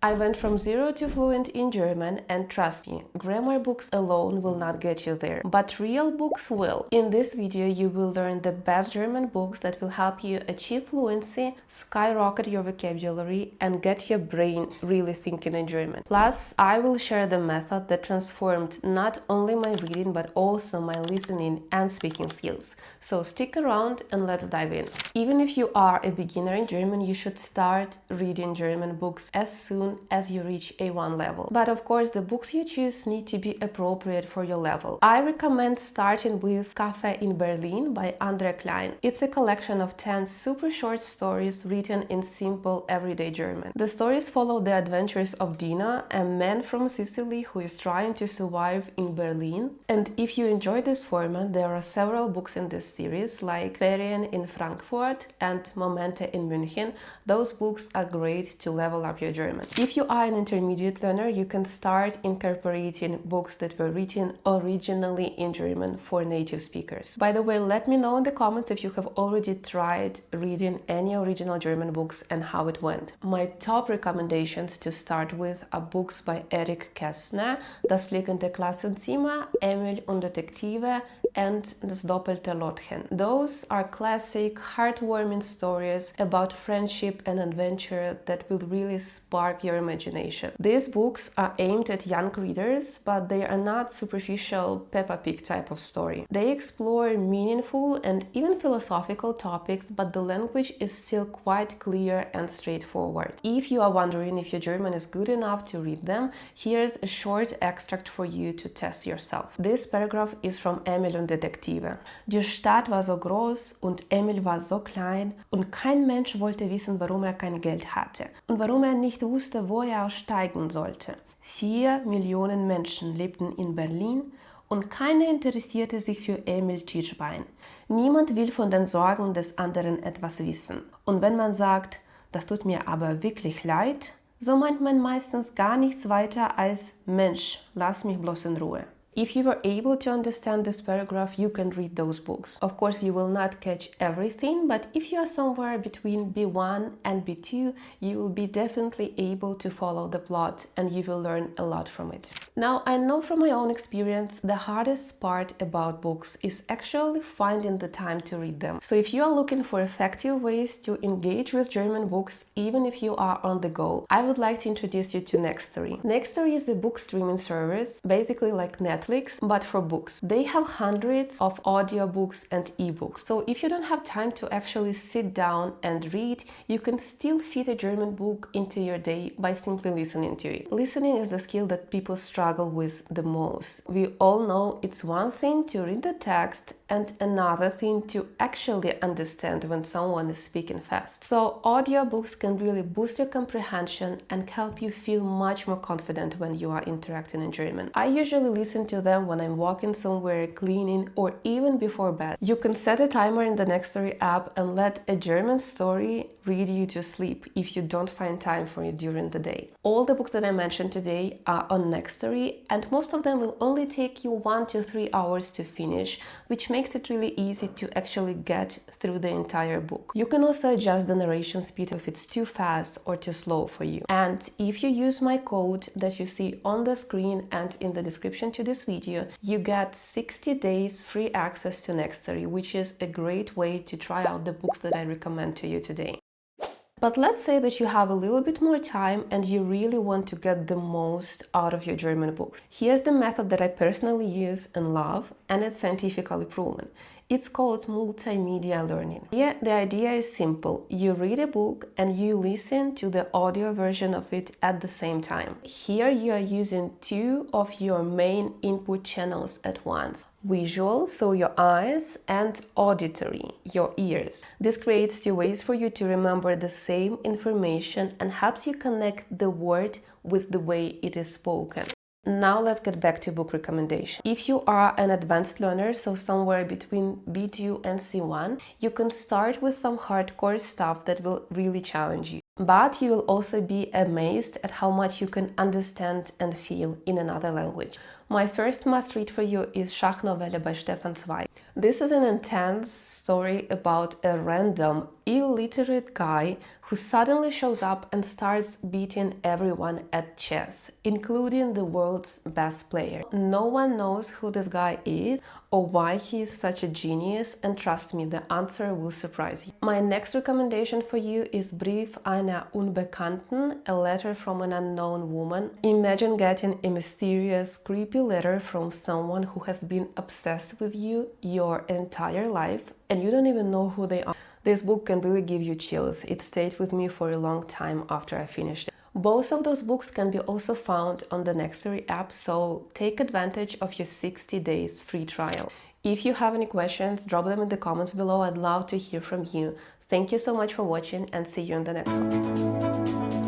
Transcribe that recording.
I went from zero to fluent in German, and trust me, grammar books alone will not get you there, but real books will. In this video, you will learn the best German books that will help you achieve fluency, skyrocket your vocabulary, and get your brain really thinking in German. Plus, I will share the method that transformed not only my reading but also my listening and speaking skills. So stick around and let's dive in. Even if you are a beginner in German, you should start reading German books as soon as you reach A1 level. But of course, the books you choose need to be appropriate for your level. I recommend starting with Cafe in Berlin by Andre Klein. It's a collection of 10 super short stories written in simple everyday German. The stories follow the adventures of Dino, a man from Sicily who is trying to survive in Berlin. And if you enjoy this format, there are several books in this series like Ferien in Frankfurt and Momente in München. Those books are great to level up your German. If you are an intermediate learner, you can start incorporating books that were written originally in German for native speakers. By the way, let me know in the comments if you have already tried reading any original German books and how it went. My top recommendations to start with are books by Erich Kästner, Das fliegende Klassenzimmer, Emil und Detektive, and Das doppelte Lottchen. Those are classic, heartwarming stories about friendship and adventure that will really spark your imagination. These books are aimed at young readers, but they are not superficial Peppa Pig type of story. They explore meaningful and even philosophical topics, but the language is still quite clear and straightforward. If you are wondering if your German is good enough to read them, here's a short extract for you to test yourself. This paragraph is from Emil und Detektive. Die Stadt war so groß und Emil war so klein und kein Mensch wollte wissen, warum er kein Geld hatte und warum er nicht wusste, wo er aussteigen sollte. 4 Millionen Menschen lebten in Berlin und keiner interessierte sich für Emil Tischbein. Niemand will von den Sorgen des anderen etwas wissen. Und wenn man sagt, das tut mir aber wirklich leid, so meint man meistens gar nichts weiter als Mensch, lass mich bloß in Ruhe. If you were able to understand this paragraph, you can read those books. Of course, you will not catch everything, but if you are somewhere between B1 and B2, you will be definitely able to follow the plot and you will learn a lot from it. Now, I know from my own experience, the hardest part about books is actually finding the time to read them. So if you are looking for effective ways to engage with German books, even if you are on the go, I would like to introduce you to Nextory. Nextory is a book streaming service, basically like Netflix, but for books. They have hundreds of audiobooks and ebooks. So if you don't have time to actually sit down and read, you can still fit a German book into your day by simply listening to it. Listening is the skill that people struggle with the most. We all know it's one thing to read the text and another thing to actually understand when someone is speaking fast. So audiobooks can really boost your comprehension and help you feel much more confident when you are interacting in German. I usually listen to them when I'm walking somewhere, cleaning, or even before bed. You can set a timer in the Nextory app and let a German story read you to sleep if you don't find time for it during the day. All the books that I mentioned today are on Nextory, and most of them will only take you 1 to 3 hours to finish, which makes it really easy to actually get through the entire book. You can also adjust the narration speed if it's too fast or too slow for you. And if you use my code that you see on the screen and in the description to this video, you get 60 days free access to Nextory, which is a great way to try out the books that I recommend to you today. But let's say that you have a little bit more time and you really want to get the most out of your German book. Here's the method that I personally use and love, and it's scientifically proven. It's called multimedia learning. Here, the idea is simple. You read a book and you listen to the audio version of it at the same time. Here you are using 2 of your main input channels at once. Visual, so your eyes, and auditory, your ears. This creates 2 ways for you to remember the same information and helps you connect the word with the way it is spoken. Now let's get back to book recommendation. If you are an advanced learner, so somewhere between B2 and C1, you can start with some hardcore stuff that will really challenge you. But you will also be amazed at how much you can understand and feel in another language. My first must-read for you is Schachnovelle by Stefan Zweig. This is an intense story about a random, illiterate guy who suddenly shows up and starts beating everyone at chess, including the world's best player. No one knows who this guy is or why he is such a genius, and trust me, the answer will surprise you. My next recommendation for you is Brief einer Unbekannten, a letter from an unknown woman. Imagine getting a mysterious, creepy letter from someone who has been obsessed with you your entire life and you don't even know who they are. This book can really give you chills. It stayed with me for a long time after I finished it. Both of those books can be also found on the Nextory app, so take advantage of your 60 days free trial. If you have any questions, drop them in the comments below. I'd love to hear from you. Thank you so much for watching and see you in the next one.